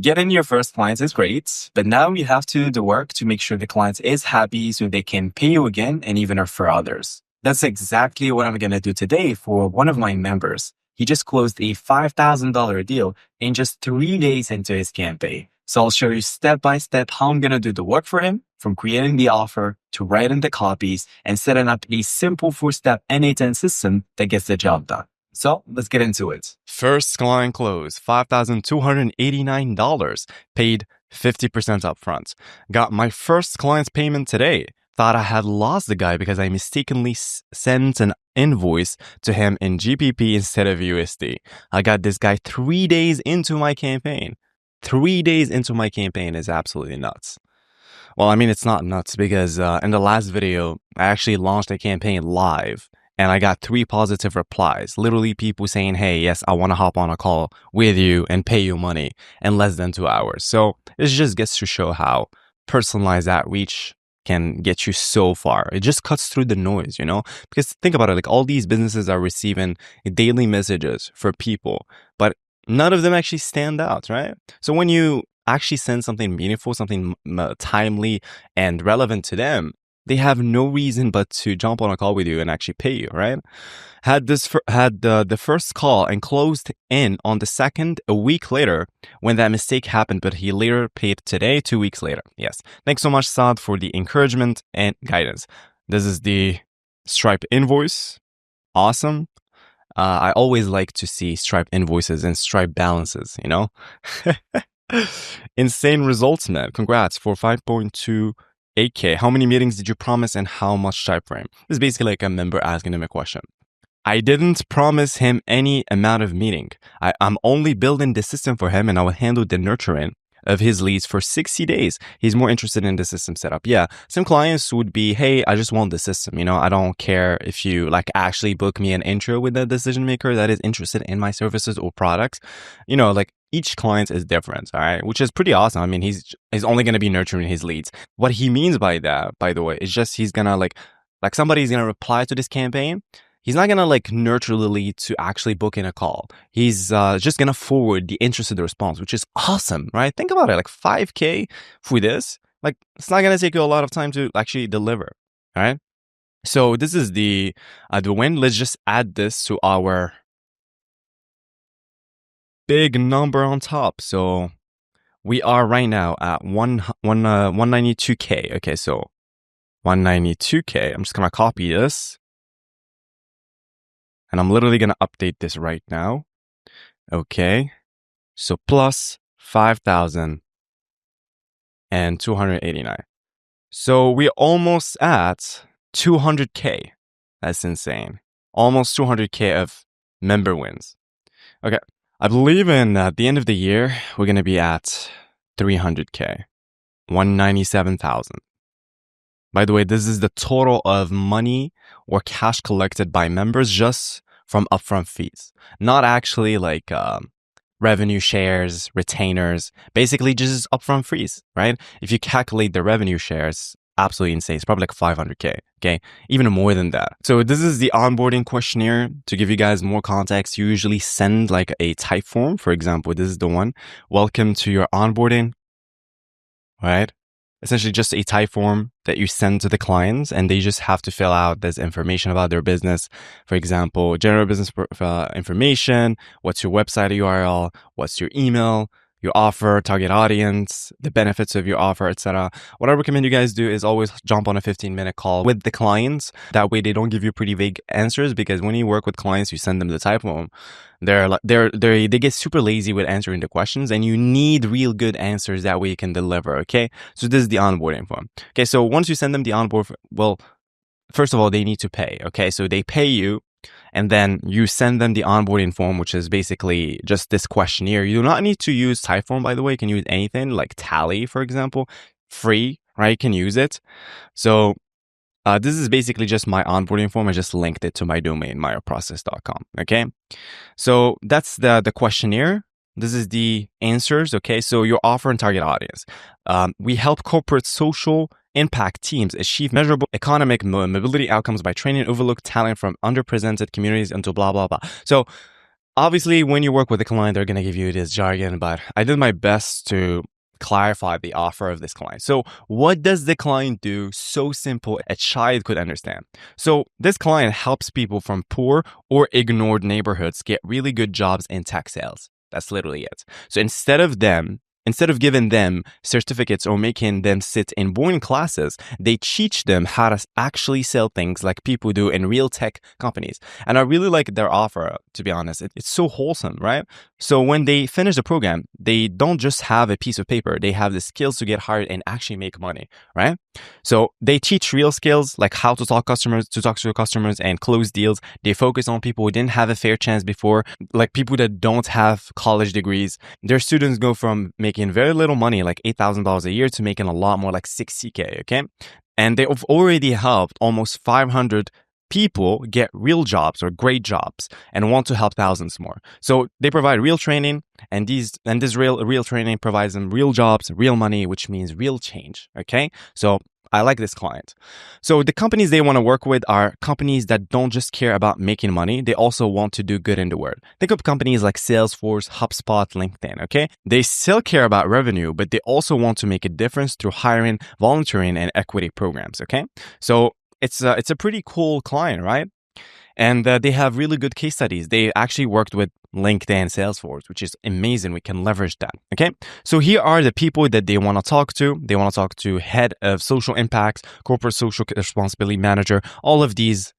Getting your first clients is great, but now you have to do the work to make sure the client is happy so they can pay you again and even refer others. That's exactly what I'm going to do today for one of my members. He just closed a $5,000 deal in just 3 days into his campaign. So I'll show you step by step how I'm going to do the work for him, from creating the offer to writing the copies and setting up a simple 4-step N8N system that gets the job done. So let's get into it. First client close, $5,289, paid 50% upfront. Got my first client's payment today. Thought I had lost the guy because I mistakenly sent an invoice to him in GBP instead of USD. I got this guy 3 days into my campaign. 3 days into my campaign is absolutely nuts. Well, I mean, it's not nuts because in the last video, I actually launched a campaign live. And I got 3 positive replies, literally people saying, hey, yes, I want to hop on a call with you and pay you money in less than 2 hours. So it just gets to show how personalized outreach can get you so far. It just cuts through the noise, you know, because think about it, like all these businesses are receiving daily messages for people, but none of them actually stand out, right? So when you actually send something meaningful, something timely and relevant to them, they have no reason but to jump on a call with you and actually pay you, right? Had the first call and closed in on the second a week later when that mistake happened, but he later paid today 2 weeks later. Yes. Thanks so much, Saad, for the encouragement and guidance. This is the Stripe invoice. Awesome. I always like to see Stripe invoices and Stripe balances, you know? Insane results, man. Congrats for 5.2 8K. How many meetings did you promise and how much time frame? This is basically like a member asking him a question. I didn't promise him any amount of meeting. I'm only building the system for him and I will handle the nurturing of his leads for 60 days. He's more interested in the system setup. Yeah, some clients would be, hey, I just want the system. You know, I don't care if you like actually book me an intro with a decision maker that is interested in my services or products. You know, like each client is different, all right, which is pretty awesome. I mean, he's only going to be nurturing his leads. What he means by that, by the way, is just he's going to like somebody's going to reply to this campaign. He's not going to like nurture the lead to actually book in a call. He's just going to forward the interested response, which is awesome, right? Think about it, like 5K for this, like it's not going to take you a lot of time to actually deliver, all right? So this is the win. Let's just add this to our big number on top. So we are right now at 192K. Okay, so 192K. I'm just going to copy this. And I'm literally going to update this right now. Okay. So plus 5,289. So we're almost at 200K. That's insane. Almost 200K of member wins. Okay. I believe in the end of the year, we're going to be at 300K. 197,000. By the way, this is the total of money or cash collected by members just from upfront fees, not actually like revenue shares, retainers, basically just upfront fees, right? If you calculate the revenue shares, absolutely insane. It's probably like 500K, okay? Even more than that. So this is the onboarding questionnaire. To give you guys more context, you usually send like a type form. For example, this is the one. Welcome to your onboarding, right? Essentially just a type form that you send to the clients and they just have to fill out this information about their business. For example, general business information, what's your website URL, what's your email, your offer, target audience, the benefits of your offer, etc. What I recommend you guys do is always jump on a 15-minute call with the clients. That way they don't give you pretty vague answers, because when you work with clients, you send them the type form. They get super lazy with answering the questions, and you need real good answers. That way you can deliver. Okay. So this is the onboarding form. Okay. So once you send them the onboard, well, first of all, they need to pay. Okay. So they pay you. And then you send them the onboarding form, which is basically just this questionnaire. You do not need to use Typeform, by the way. You can use anything like Tally, for example, free, right? You can use it. So this is basically just my onboarding form. I just linked it to my domain, myoprocess.com. Okay. So that's the questionnaire. This is the answers. Okay. So your offer and target audience. We help corporate social impact teams achieve measurable economic mobility outcomes by training overlooked talent from underrepresented communities into blah, blah, blah. So obviously, when you work with a client, they're going to give you this jargon, but I did my best to clarify the offer of this client. So what does the client do? So simple, a child could understand. So this client helps people from poor or ignored neighborhoods get really good jobs in tech sales. That's literally it. So instead of giving them certificates or making them sit in boring classes, they teach them how to actually sell things like people do in real tech companies. And I really like their offer, to be honest. It's so wholesome, right? So when they finish the program, they don't just have a piece of paper. They have the skills to get hired and actually make money, right? So they teach real skills like how to talk to customers and close deals. They focus on people who didn't have a fair chance before, like people that don't have college degrees. Their students go from making very little money, like $8,000 a year, to making a lot more, like 60K, okay? And they've already helped almost 500 people get real jobs or great jobs and want to help thousands more. So they provide real training, and this real training provides them real jobs, real money, which means real change, okay? So I like this client. So the companies they want to work with are companies that don't just care about making money. They also want to do good in the world. Think of companies like Salesforce, HubSpot, LinkedIn, okay? They still care about revenue, but they also want to make a difference through hiring, volunteering, and equity programs, okay? So it's a pretty cool client, right? And they have really good case studies. They actually worked with LinkedIn, Salesforce, which is amazing. We can leverage that. Okay. So here are the people that they want to talk to. They want to talk to head of social impacts, corporate social responsibility manager, all of these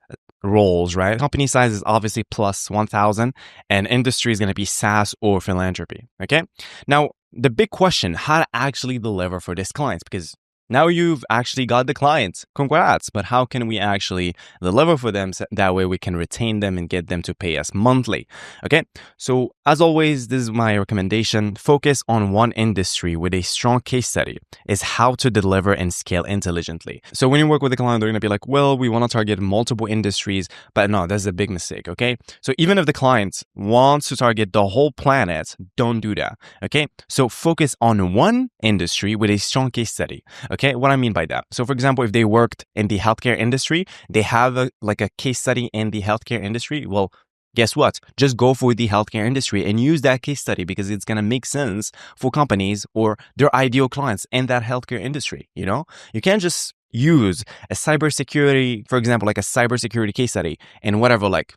roles, right? Company size is obviously plus 1,000, and industry is going to be SaaS or philanthropy. Okay. Now, the big question, how to actually deliver for these clients, because now you've actually got the clients. Congrats. But how can we actually deliver for them so that way we can retain them and get them to pay us monthly? Okay. So as always, this is my recommendation. Focus on one industry with a strong case study is how to deliver and scale intelligently. So when you work with a client, they're going to be like, well, we want to target multiple industries, but no, that's a big mistake. Okay. So even if the client wants to target the whole planet, don't do that. Okay. So focus on one industry with a strong case study. Okay, what I mean by that. So for example, if they worked in the healthcare industry, they have a case study in the healthcare industry. Well, guess what? Just go for the healthcare industry and use that case study because it's going to make sense for companies or their ideal clients in that healthcare industry. You know, you can't just use a cybersecurity, for example, like a cybersecurity case study in whatever, like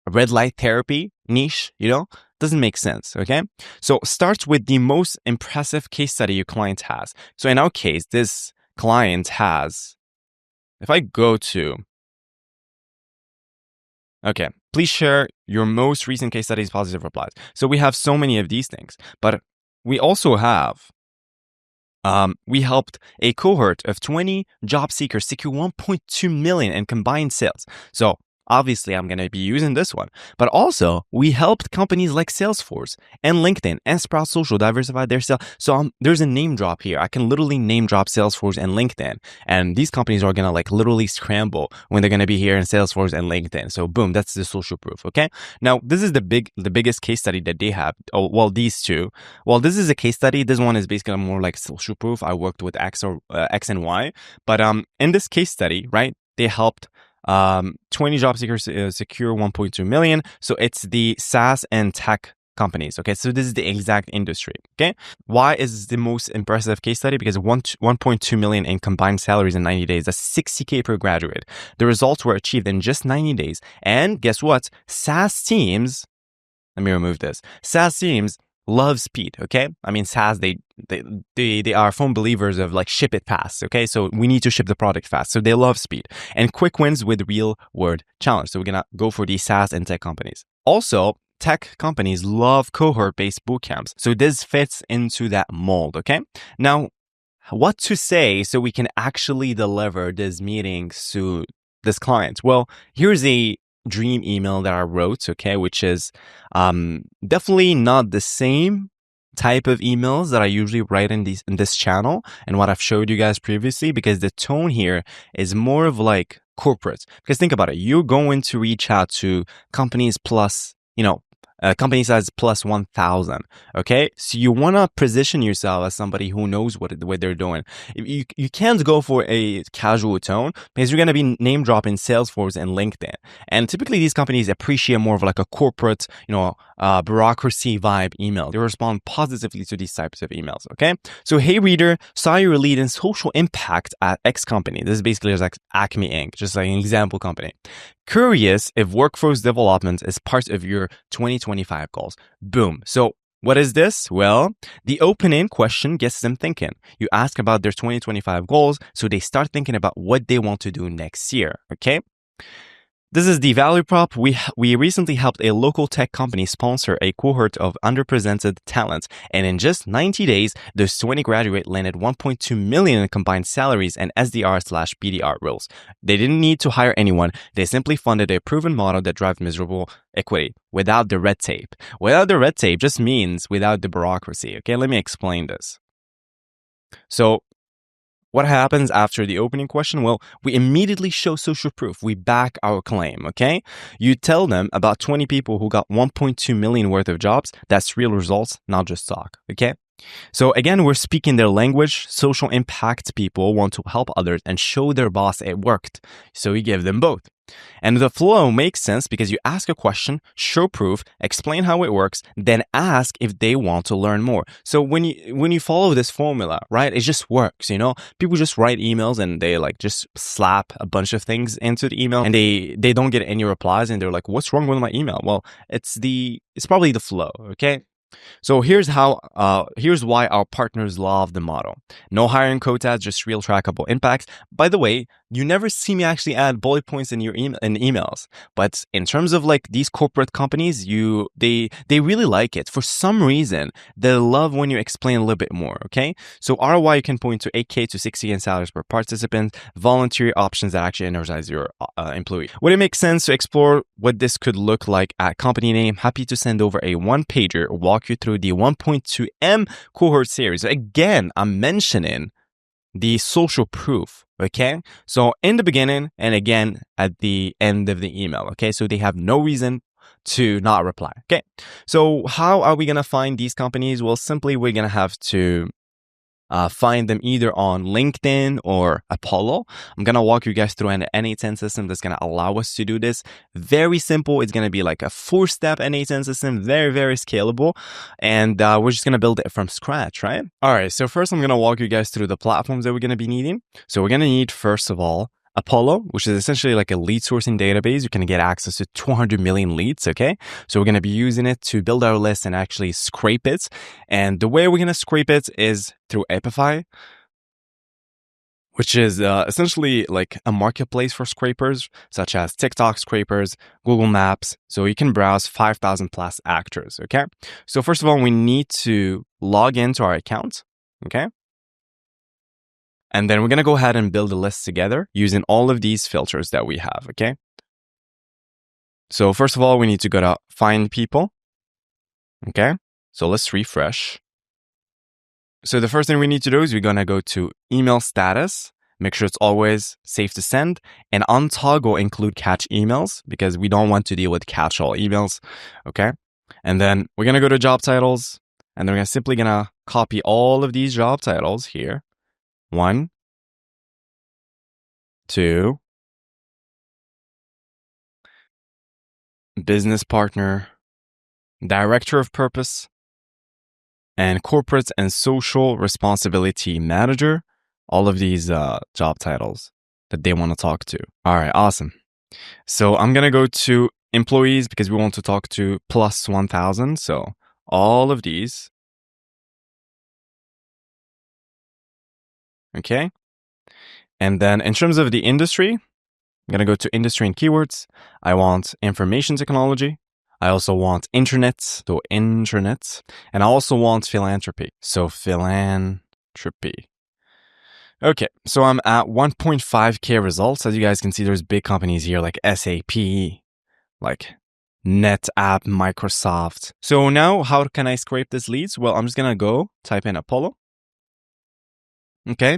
red light therapy niche, you know, doesn't make sense. Okay. So start with the most impressive case study your client has. So in our case, this client has, if I go to, okay, please share your most recent case studies, positive replies. So we have so many of these things, but we also have, we helped a cohort of 20 job seekers secure 1.2 million in combined sales. So obviously, I'm going to be using this one. But also, we helped companies like Salesforce and LinkedIn and Sprout Social diversify their sales. So there's a name drop here. I can literally name drop Salesforce and LinkedIn. And these companies are going to like literally scramble when they're going to be here in Salesforce and LinkedIn. So boom, that's the social proof. Okay. Now, this is the biggest case study that they have. Oh, well, these two. Well, this is a case study. This one is basically more like social proof. I worked with X and Y. But in this case study, right, they helped 20 job seekers secure 1.2 million. So it's the SaaS and tech companies. Okay. So this is the exact industry. Okay. Why is the most impressive case study? Because 1.2 million in combined salaries in 90 days. That's 60K per graduate. The results were achieved in just 90 days. And guess what? SaaS teams, let me remove this. SaaS teams love speed. Okay. I mean, SaaS, they are firm believers of like ship it fast. Okay. So we need to ship the product fast. So they love speed and quick wins with real world challenge. So we're going to go for these SaaS and tech companies. Also, tech companies love cohort-based bootcamps. So this fits into that mold. Okay. Now, what to say so we can actually deliver these meetings to this client? Well, here's a dream email that I wrote, okay, which is definitely not the same type of emails that I usually write in this channel and what I've showed you guys previously, because the tone here is more of like corporate. Because think about it, you're going to reach out to companies plus, you know, company size plus 1,000. Okay, so you want to position yourself as somebody who knows what they're doing. You can't go for a casual tone because you're going to be name dropping Salesforce and LinkedIn. And typically these companies appreciate more of like a corporate, bureaucracy vibe email. They respond positively to these types of emails. Okay, so hey reader, saw your lead in social impact at X company. This is basically just like Acme Inc., just like an example company. Curious if workforce development is part of your 2025 goals. Boom. So what is this? Well, the open-end question gets them thinking. You ask about their 2025 goals, so they start thinking about what they want to do next year. Okay. This is the value prop. We recently helped a local tech company sponsor a cohort of underrepresented talent, and in just 90 days, those 20 graduates landed 1.2 million in combined salaries and SDR/BDR roles. They didn't need to hire anyone. They simply funded a proven model that drives miserable equity without the red tape. Without the red tape just means without the bureaucracy. Okay, let me explain this. So, what happens after the opening question? Well, we immediately show social proof. We back our claim, okay? You tell them about 20 people who got 1.2 million worth of jobs. That's real results, not just talk, okay? So again, we're speaking their language. Social impact people want to help others and show their boss it worked. So we give them both. And the flow makes sense because you ask a question, show proof, explain how it works, then ask if they want to learn more. So when you follow this formula, right, it just works, People just write emails and they like just slap a bunch of things into the email and they don't get any replies and they're like, what's wrong with my email? Well, it's probably the flow, okay? So here's why our partners love the model. No hiring quotas, just real trackable impacts. By the way, you never see me actually add bullet points in your emails. But in terms of like these corporate companies, they really like it. For some reason, they love when you explain a little bit more, okay? So ROI, you can point to 8K to 6K in salaries per participant, voluntary options that actually energize your employee. Would it make sense to explore what this could look like at company name? Happy to send over a one-pager, walk you through the 1.2M cohort series. Again, I'm mentioning the social proof, okay? So in the beginning and again at the end of the email, okay? So they have no reason to not reply, okay? So how are we going to find these companies? Well, simply we're going to have to find them either on LinkedIn or Apollo. I'm going to walk you guys through an N8N system that's going to allow us to do this. Very simple. It's going to be like a 4-step N8N system, very, very scalable. And we're just going to build it from scratch, right? All right. So first, I'm going to walk you guys through the platforms that we're going to be needing. So we're going to need, first of all, Apollo, which is essentially like a lead sourcing database. You can get access to 200 million leads, okay? So we're going to be using it to build our list and actually scrape it. And the way we're going to scrape it is through Epify, which is essentially like a marketplace for scrapers, such as TikTok scrapers, Google Maps. So you can browse 5,000 plus actors, okay? So first of all, we need to log into our account, okay? And then we're going to go ahead and build a list together using all of these filters that we have, okay? So first of all, we need to go to find people, okay? So let's refresh. So the first thing we need to do is we're going to go to email status, make sure it's always safe to send, and on toggle include catch emails because we don't want to deal with catch all emails, okay? And then we're going to go to job titles, and then we're simply going to copy all of these job titles here. 1, 2, business partner, director of purpose, and corporate and social responsibility manager. All of these job titles that they want to talk to. All right, awesome. So I'm going to go to employees because we want to talk to plus 1,000. So all of these. Okay. And then in terms of the industry, I'm going to go to industry and keywords. I want information technology. I also want internet, so intranet. And I also want philanthropy, so philanthropy. Okay, so I'm at 1.5K results. As you guys can see, there's big companies here like SAP, like NetApp, Microsoft. So now how can I scrape these leads? Well, I'm just going to go type in Apollo. Okay.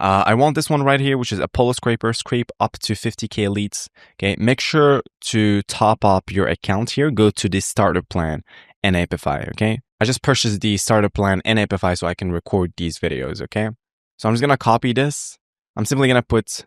I want this one right here, which is Apollo Scraper, scrape up to 50K leads. Okay, make sure to top up your account here. Go to the starter plan and Apify, okay? I just purchased the starter plan and Apify so I can record these videos, okay? So I'm just gonna copy this. I'm simply gonna put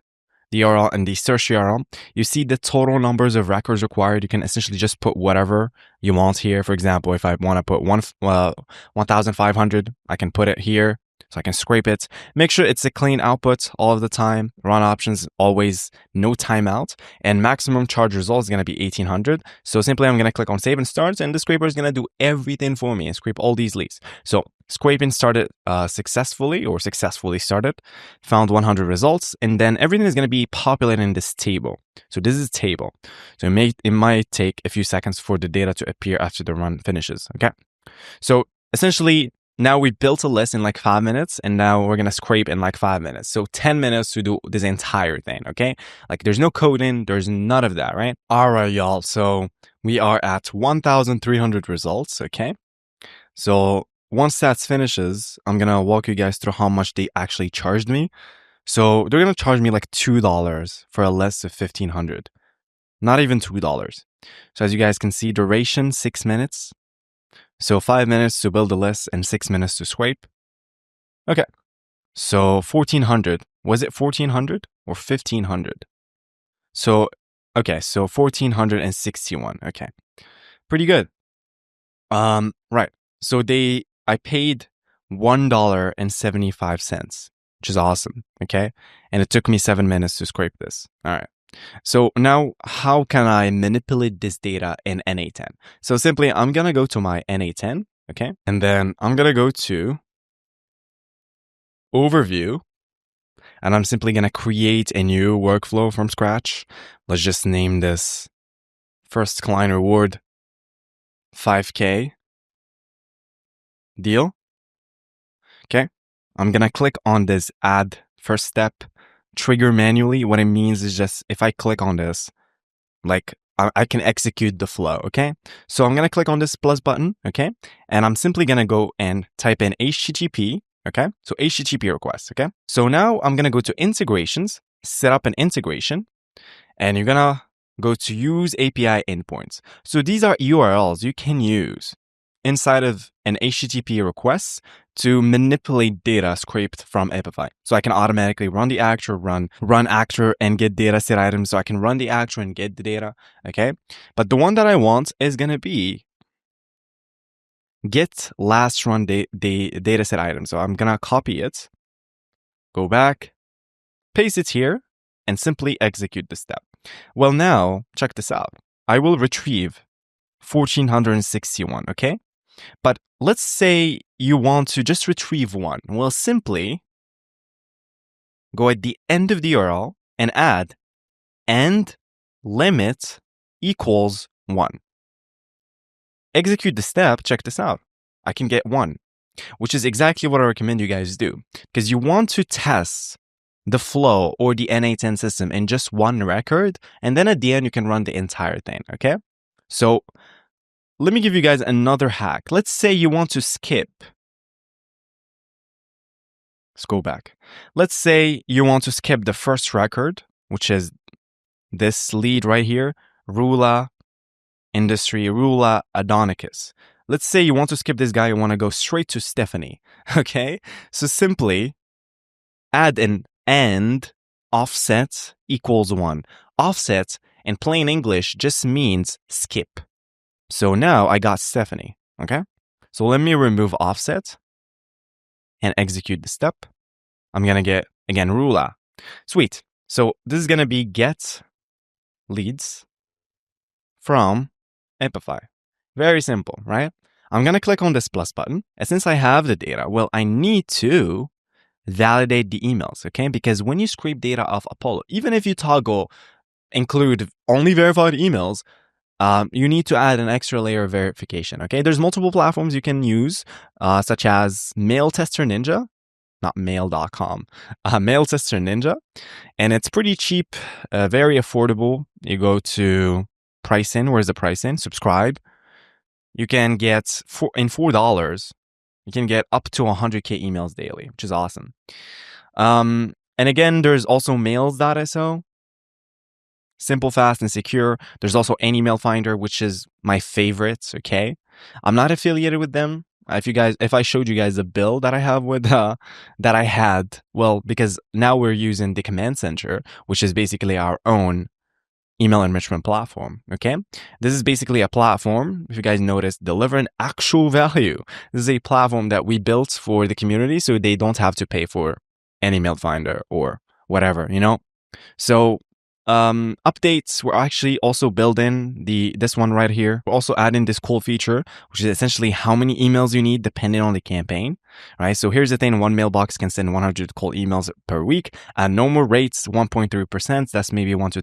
the URL and the search URL. You see the total numbers of records required. You can essentially just put whatever you want here. For example, if I want to put 1,500, I can put it here. So I can scrape it. Make sure it's a clean output all of the time. Run options, always no timeout. And maximum charge result is going to be 1,800. So simply I'm going to click on save and start, and the scraper is going to do everything for me and scrape all these leads. So scraping started successfully started, found 100 results, and then everything is going to be populated in this table. So this is a table. So it might take a few seconds for the data to appear after the run finishes. Okay. So essentially, now we built a list in like 5 minutes, and now we're going to scrape in like 5 minutes. So 10 minutes to do this entire thing, okay? Like there's no coding, there's none of that, right? All right, y'all. So we are at 1,300 results, okay? So once that finishes, I'm going to walk you guys through how much they actually charged me. So they're going to charge me like $2 for a list of 1,500. Not even $2. So as you guys can see, duration, 6 minutes. So 5 minutes to build a list and 6 minutes to scrape. Okay. So 1,400. Was it 1,400 or 1,500? So, okay. So 1,461. Okay. Pretty good. Right. So I paid $1.75, which is awesome. Okay. And it took me 7 minutes to scrape this. All right. So now how can I manipulate this data in N8N? So simply I'm going to go to my N8N, okay? And then I'm going to go to overview, and I'm simply going to create a new workflow from scratch. Let's just name this first client reward 5K deal. Okay. I'm going to click on this add first step trigger manually. What it means is just if I click on this, like I can execute the flow, okay? So I'm going to click on this plus button, okay? And I'm simply going to go and type in HTTP, okay? So HTTP request, okay? So now I'm going to go to integrations, set up an integration, and you're going to go to use API endpoints. So these are URLs you can use inside of an HTTP request to manipulate data scraped from Apify. So I can automatically run the actor, run actor and get data set items. So I can run the actor and get the data, okay? But the one that I want is going to be get last run data set item. So I'm going to copy it, go back, paste it here, and simply execute the step. Well, now check this out. I will retrieve 1,461, okay? But let's say you want to just retrieve one. Well, simply go at the end of the URL and add end limit equals 1. Execute the step. Check this out. I can get 1, which is exactly what I recommend you guys do, because you want to test the flow or the N8N system in just one record, and then at the end you can run the entire thing, okay? So let me give you guys another hack. Let's say you want to skip. Let's go back. Let's say you want to skip the first record, which is this lead right here, Rula Industry, Rula Adonicus. Let's say you want to skip this guy, you want to go straight to Stephanie, okay? So simply add an end offset equals 1. Offset in plain English just means skip. So now I got Stephanie, okay? So let me remove offset and execute the step. I'm going to get, again, Rula. Sweet. So this is going to be get leads from Apify. Very simple, right? I'm going to click on this plus button. And since I have the data, well, I need to validate the emails, okay? Because when you scrape data off Apollo, even if you toggle include only verified emails, you need to add an extra layer of verification, okay? There's multiple platforms you can use, such as Mail Tester Ninja, not mail.com, Mail Tester Ninja, and it's pretty cheap, very affordable. You go to pricing, where's the pricing? Subscribe. You can get, in $4, you can get up to 100K emails daily, which is awesome. And again, there's also mails.so. Simple, fast, and secure. There's also an email finder, which is my favorite. Okay, I'm not affiliated with them. If I showed you guys the bill that I have with that I had, well, because now we're using the command center, which is basically our own email enrichment platform. Okay, this is basically a platform, if you guys notice, delivering actual value. This is a platform that we built for the community, so they don't have to pay for an email finder or whatever, So updates, we're actually also building this one right here. We're also adding this cool feature, which is essentially how many emails you need depending on the campaign, right? So here's the thing: one mailbox can send 100 cold emails per week. Normal rates 1.3%. That's maybe 1 to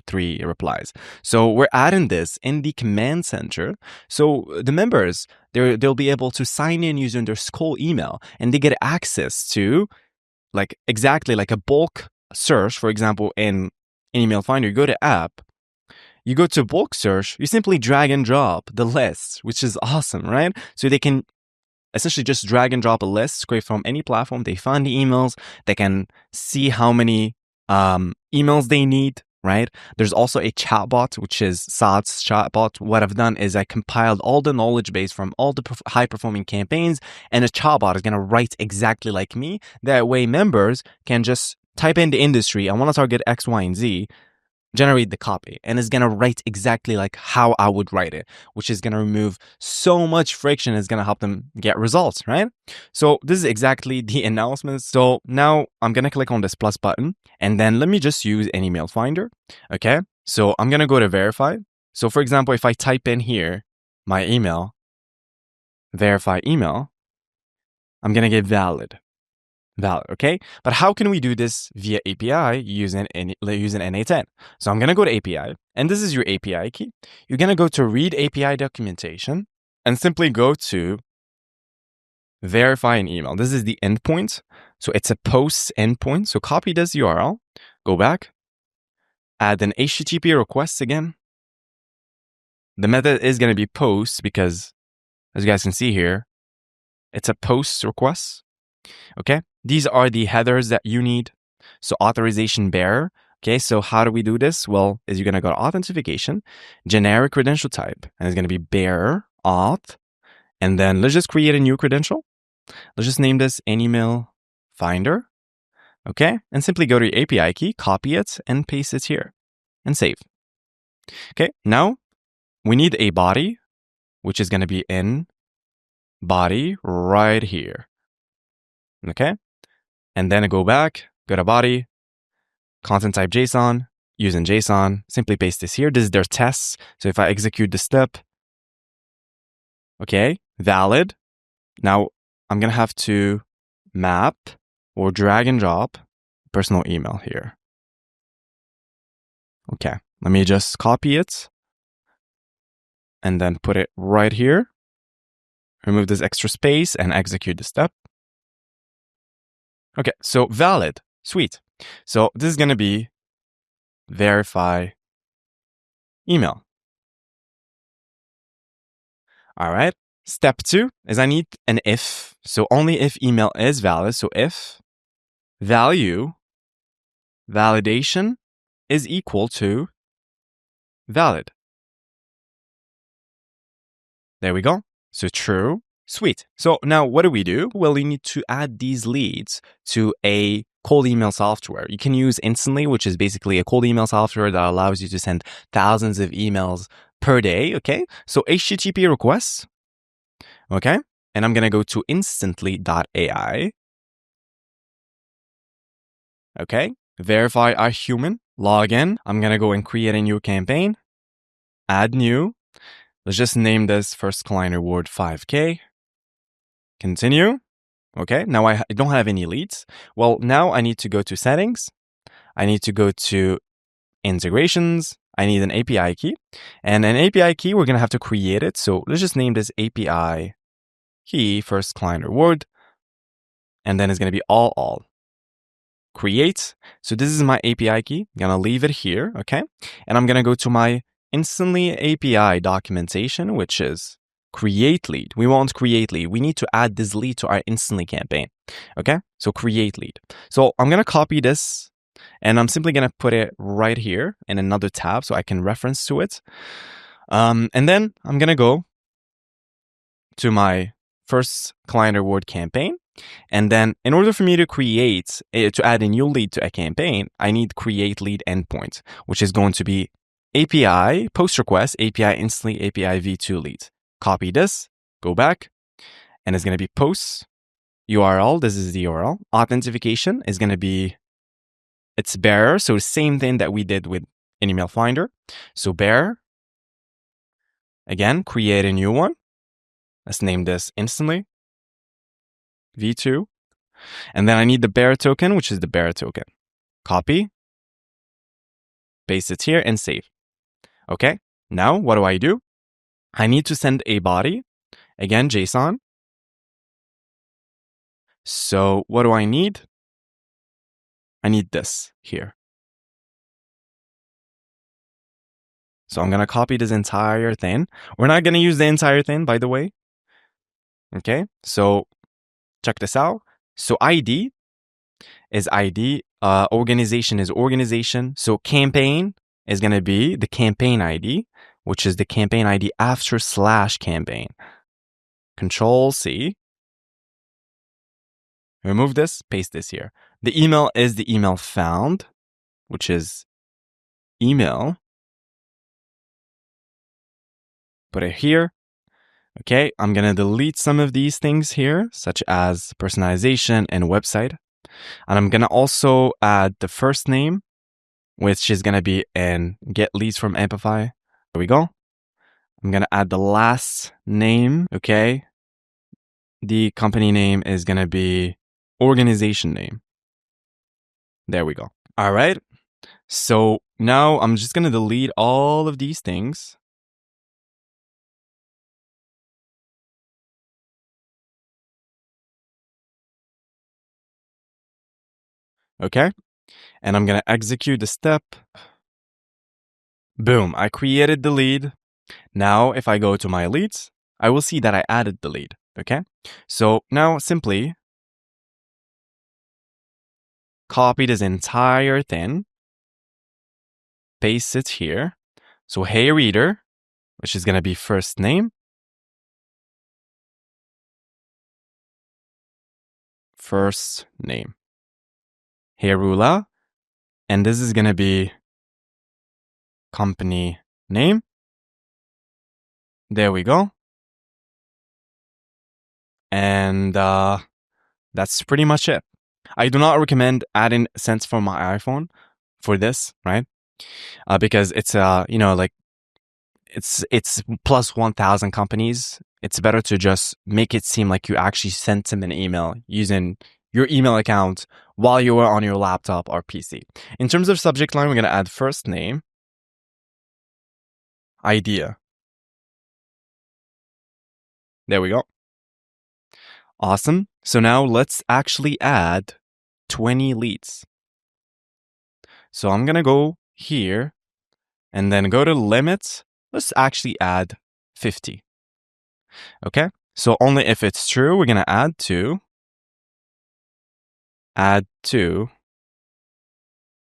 3 replies. So we're adding this in the command center. So the members, they'll be able to sign in using their school email, and they get access to exactly like a bulk search. For example, in email finder, you go to app, you go to bulk search, you simply drag and drop the list, which is awesome, right? So they can essentially just drag and drop a list straight from any platform. They find the emails, they can see how many emails they need, right? There's also a chatbot, which is Saad's chatbot. What I've done is I compiled all the knowledge base from all the high performing campaigns, and a chatbot is going to write exactly like me. That way members can just type in the industry, I want to target X, Y, and Z, generate the copy, and it's going to write exactly like how I would write it, which is going to remove so much friction. It's going to help them get results, right? So this is exactly the announcement. So now I'm going to click on this plus button, and then let me just use an email finder. Okay, so I'm going to go to verify. So for example, if I type in here my email, verify email, I'm going to get valid, okay? But how can we do this via API using N8N? So I'm going to go to API, and this is your API key. You're going to go to read API documentation and simply go to verify an email. This is the endpoint. So it's a post endpoint. So copy this URL, go back, add an HTTP request again. The method is going to be post because, as you guys can see here, it's a post request. Okay, these are the headers that you need. So authorization bearer. Okay, so how do we do this? Well, is you're going to go to authentication, generic credential type, and it's going to be bearer auth. And then let's just create a new credential. Let's just name this an email finder. Okay, and simply go to your API key, copy it, and paste it here, and save. Okay, now we need a body, which is going to be in body right here. Okay, and then I go back, go to body, content type JSON, using JSON, simply paste this here. This is their tests. So if I execute the step, okay, valid. Now I'm going to have to map or drag and drop personal email here. Okay, let me just copy it and then put it right here. Remove this extra space and execute the step. Okay, so valid, sweet. So this is going to be verify email. All right. Step 2 is I need an if. So only if email is valid. So if value validation is equal to valid. There we go. So true. Sweet. So now what do we do? Well, you need to add these leads to a cold email software. You can use Instantly, which is basically a cold email software that allows you to send thousands of emails per day. Okay. So HTTP requests. Okay. And I'm going to go to instantly.ai. Okay. Verify a human. Log in. I'm going to go and create a new campaign. Add new. Let's just name this first client reward 5K. Continue. Okay, now I don't have any leads. Well, now I need to go to settings. I need to go to integrations. I need an API key. And an API key, we're going to have to create it. So let's just name this API key first client reward. And then it's going to be all. Create. So this is my API key. I'm going to leave it here. Okay. And I'm going to go to my Instantly API documentation, which is create lead. We want create lead. We need to add this lead to our instantly campaign. Okay, so create lead. So I'm going to copy this and I'm simply going to put it right here in another tab so I can reference to it. And then I'm going to go to my first client reward campaign. And then in order for me to to add a new lead to a campaign, I need create lead endpoint, which is going to be API, post request, API instantly, API v2 leads. Copy this, go back, and it's going to be post URL. This is the URL. Authentication is going to be its bearer. So the same thing that we did with an email finder. So bearer, again, create a new one. Let's name this instantly v2. And then I need the bearer token, which is the bearer token. Copy, paste it here, and save. Okay, now what do? I need to send a body, again, JSON. So what do I need? I need this here. So I'm going to copy this entire thing. We're not going to use the entire thing, by the way. Okay, so check this out. So ID is ID, organization is organization. So campaign is going to be the campaign ID, which is the campaign ID after /campaign. Control C. Remove this, paste this here. The email is the email found, which is email. Put it here. Okay, I'm going to delete some of these things here, such as personalization and website. And I'm going to also add the first name, which is going to be in get leads from Amplify. There we go. I'm going to add the last name. Okay. The company name is going to be organization name. There we go. All right. So now I'm just going to delete all of these things. Okay. And I'm going to execute the step. Boom. I created the lead. Now, if I go to my leads, I will see that I added the lead. Okay. So now simply copy this entire thing, paste it here. So, hey reader, which is going to be first name, Hey Rula, and this is going to be company name. There we go. And that's pretty much it. I do not recommend adding cents from my iPhone for this, right? Because it's like it's plus 1,000 companies. It's better to just make it seem like you actually sent them an email using your email account while you were on your laptop or PC. In terms of subject line, we're going to add first name, idea. There we go. Awesome. So now let's actually add 20 leads. So I'm going to go here and then go to limits. Let's actually add 50. Okay. So only if it's true, we're going to add 2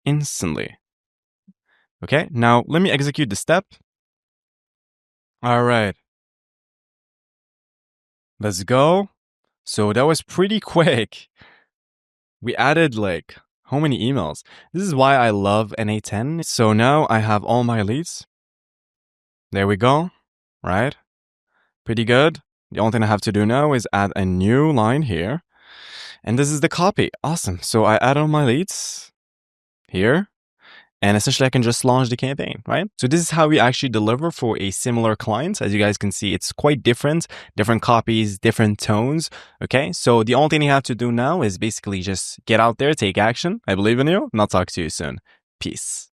instantly. Okay. Now let me execute the step. All right. Let's go. So that was pretty quick. We added like how many emails? This is why I love N8N. So now I have all my leads. There we go. Right? Pretty good. The only thing I have to do now is add a new line here. And this is the copy. Awesome. So I add all my leads here. And essentially I can just launch the campaign, right? So this is how we actually deliver for a similar client. As you guys can see, it's quite different copies, different tones. Okay. So the only thing you have to do now is basically just get out there, take action. I believe in you, and I'll talk to you soon. Peace.